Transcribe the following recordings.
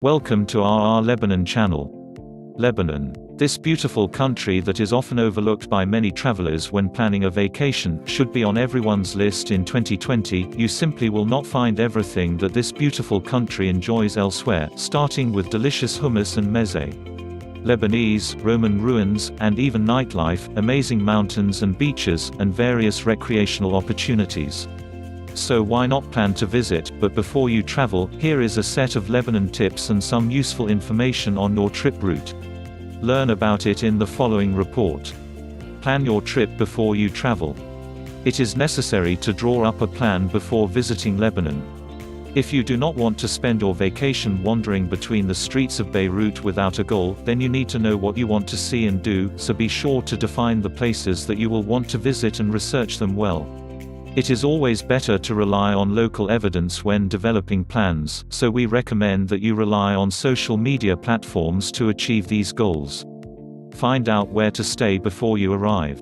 Welcome to our Lebanon channel. Lebanon. This beautiful country that is often overlooked by many travelers when planning a vacation, should be on everyone's list in 2020. You simply will not find everything that this beautiful country enjoys elsewhere, starting with delicious hummus and meze. Lebanese, Roman ruins, and even nightlife, amazing mountains and beaches, and various recreational opportunities. So why not plan to visit? But before you travel, here is a set of Lebanon tips and some useful information on your trip route. Learn about it in the following report. Plan your trip before you travel. It is necessary to draw up a plan before visiting Lebanon. If you do not want to spend your vacation wandering between the streets of Beirut without a goal, then you need to know what you want to see and do, so be sure to define the places that you will want to visit and research them well. It is always better to rely on local evidence when developing plans, so we recommend that you rely on social media platforms to achieve these goals. Find out where to stay before you arrive.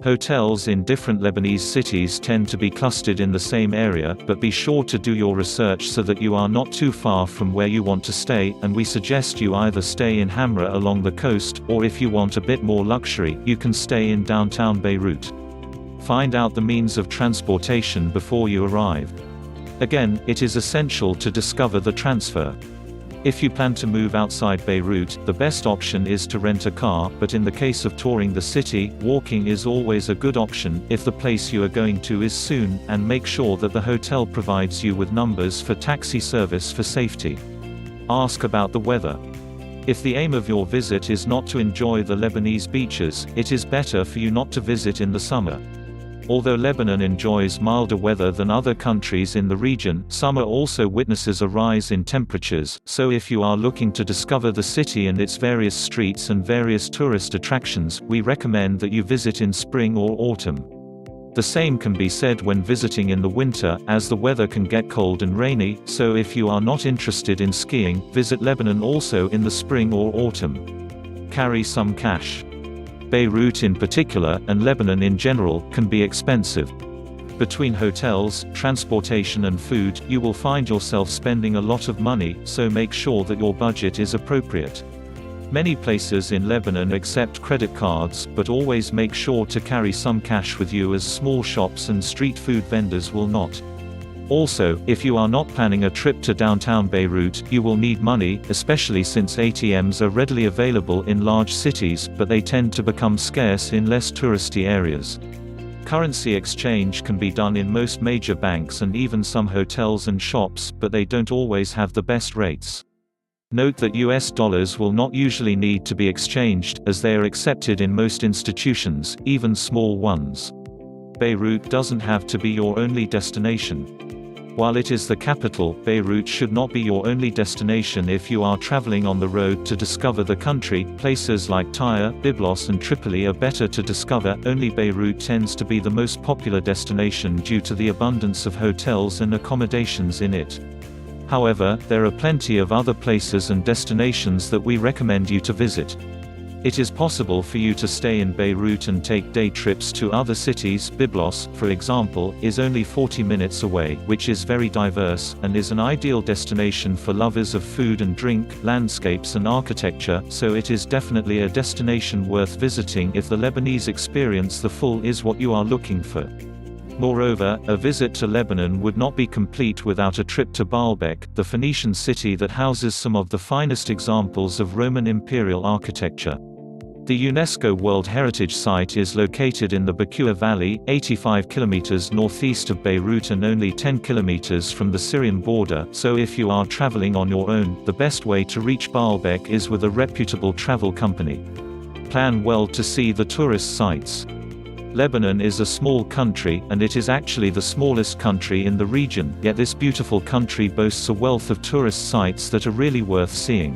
Hotels in different Lebanese cities tend to be clustered in the same area, but be sure to do your research so that you are not too far from where you want to stay, and we suggest you either stay in Hamra along the coast, or if you want a bit more luxury, you can stay in downtown Beirut. Find out the means of transportation before you arrive. Again, it is essential to discover the transfer. If you plan to move outside Beirut, the best option is to rent a car, but in the case of touring the city, walking is always a good option, if the place you are going to is soon, and make sure that the hotel provides you with numbers for taxi service for safety. Ask about the weather. If the aim of your visit is not to enjoy the Lebanese beaches, it is better for you not to visit in the summer. Although Lebanon enjoys milder weather than other countries in the region, summer also witnesses a rise in temperatures, so if you are looking to discover the city and its various streets and various tourist attractions, we recommend that you visit in spring or autumn. The same can be said when visiting in the winter, as the weather can get cold and rainy, so if you are not interested in skiing, visit Lebanon also in the spring or autumn. Carry some cash. Beirut in particular, and Lebanon in general, can be expensive. Between hotels, transportation and food, you will find yourself spending a lot of money, so make sure that your budget is appropriate. Many places in Lebanon accept credit cards, but always make sure to carry some cash with you, as small shops and street food vendors will not. Also, if you are not planning a trip to downtown Beirut, you will need money, especially since ATMs are readily available in large cities, but they tend to become scarce in less touristy areas. Currency exchange can be done in most major banks and even some hotels and shops, but they don't always have the best rates. Note that US dollars will not usually need to be exchanged, as they are accepted in most institutions, even small ones. Beirut doesn't have to be your only destination. While it is the capital, Beirut should not be your only destination if you are traveling on the road to discover the country. Places like Tyre, Byblos and Tripoli are better to discover, only Beirut tends to be the most popular destination due to the abundance of hotels and accommodations in it. However, there are plenty of other places and destinations that we recommend you to visit. It is possible for you to stay in Beirut and take day trips to other cities. Byblos, for example, is only 40 minutes away, which is very diverse, and is an ideal destination for lovers of food and drink, landscapes and architecture, so it is definitely a destination worth visiting if the Lebanese experience the full is what you are looking for. Moreover, a visit to Lebanon would not be complete without a trip to Baalbek, the Phoenician city that houses some of the finest examples of Roman imperial architecture. The UNESCO World Heritage Site is located in the Bekaa Valley, 85 kilometers northeast of Beirut and only 10 kilometers from the Syrian border, so if you are traveling on your own, the best way to reach Baalbek is with a reputable travel company. Plan well to see the tourist sites. Lebanon is a small country, and it is actually the smallest country in the region, yet this beautiful country boasts a wealth of tourist sites that are really worth seeing.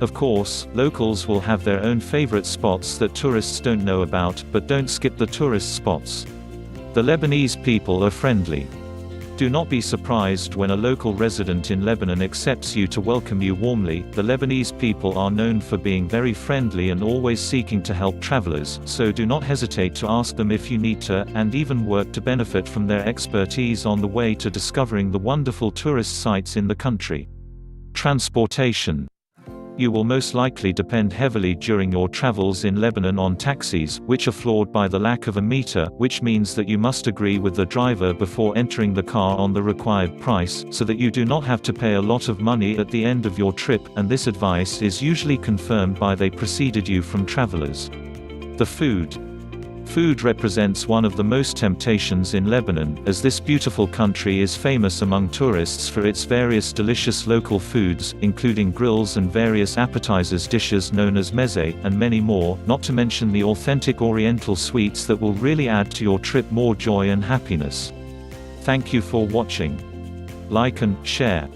Of course, locals will have their own favorite spots that tourists don't know about, but don't skip the tourist spots. The Lebanese people are friendly. Do not be surprised when a local resident in Lebanon accepts you to welcome you warmly. The Lebanese people are known for being very friendly and always seeking to help travelers, so do not hesitate to ask them if you need to, and even work to benefit from their expertise on the way to discovering the wonderful tourist sites in the country. Transportation. You will most likely depend heavily during your travels in Lebanon on taxis, which are flawed by the lack of a meter, which means that you must agree with the driver before entering the car on the required price, so that you do not have to pay a lot of money at the end of your trip, and this advice is usually confirmed by they preceded you from travelers. The food. Food represents one of the most temptations in Lebanon, as this beautiful country is famous among tourists for its various delicious local foods, including grills and various appetizers dishes known as meze, and many more, not to mention the authentic oriental sweets that will really add to your trip more joy and happiness. Thank you for watching. Like and share.